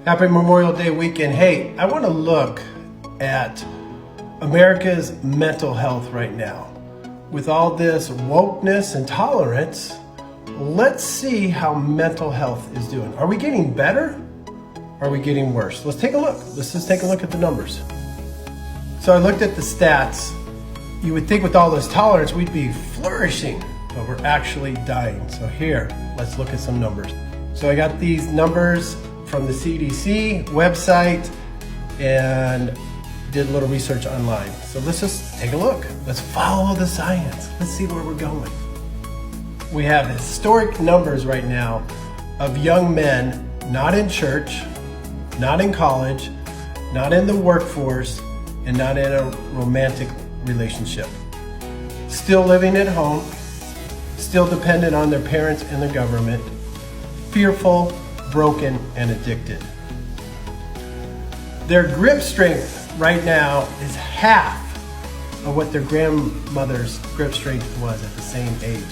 Happy Memorial Day weekend. Hey, I want to look at America's mental health right now. With all this wokeness and tolerance, let's see how mental health is doing. Are we getting better? Are we getting worse? Let's take a look. Let's just take a look at the numbers. So I looked at the stats. You would think with all this tolerance, we'd be flourishing, but we're actually dying. So here, let's look at some numbers. So I got these numbers from the CDC website and did a little research online. So let's just take a look. Let's follow the science. Let's see where we're going. We have historic numbers right now of young men not in church, not in college, not in the workforce, and not in a romantic relationship. Still living at home, still dependent on their parents and the government, fearful, broken, and addicted. Their grip strength right now is half of what their grandmother's grip strength was at the same age.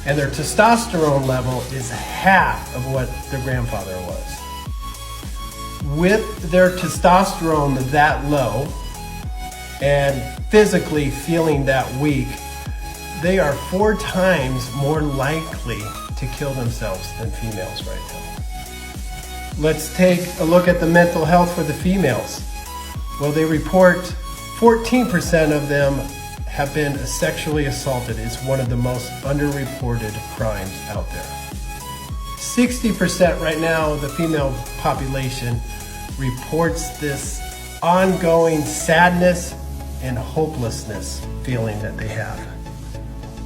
And their testosterone level is half of what their grandfather was. With their testosterone that low and physically feeling that weak, they are 4 times more likely to kill themselves than females right now. Let's take a look at the mental health for the females. Well, they report 14% of them have been sexually assaulted. It's one of the most underreported crimes out there. 60% right now of the female population reports this ongoing sadness and hopelessness feeling that they have.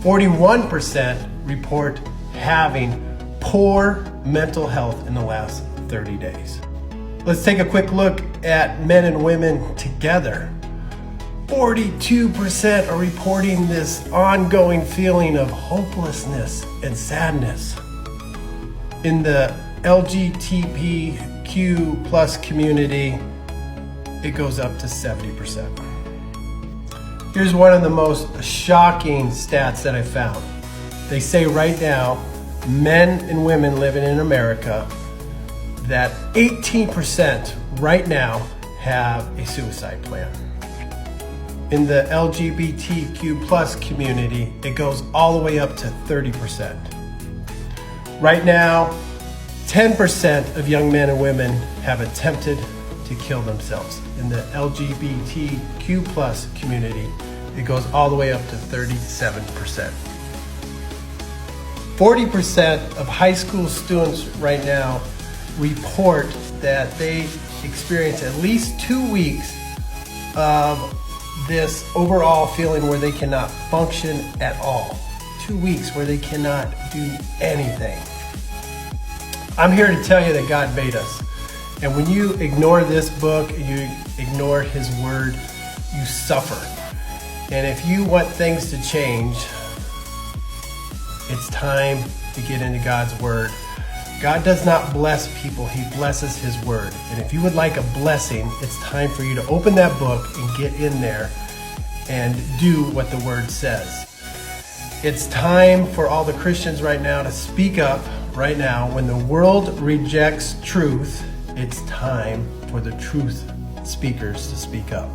41% report having poor mental health in the last 30 days. Let's take a quick look at men and women together. 42% are reporting this ongoing feeling of hopelessness and sadness. In the LGBTQ plus community, it goes up to 70%. Here's one of the most shocking stats that I found. They say right now, men and women living in America, that 18% right now have a suicide plan. In the LGBTQ plus community, it goes all the way up to 30%. Right now, 10% of young men and women have attempted to kill themselves. In the LGBTQ plus community, it goes all the way up to 37%. 40% of high school students right now report that they experience at least 2 weeks of this overall feeling where they cannot function at all. 2 weeks where they cannot do anything. I'm here to tell you that God made us. And when you ignore this book, you ignore His Word, you suffer. And if you want things to change, it's time to get into God's Word. God does not bless people, He blesses His Word. And if you would like a blessing, it's time for you to open that book and get in there and do what the Word says. It's time for all the Christians right now to speak up right now. When the world rejects truth, it's time for the truth speakers to speak up.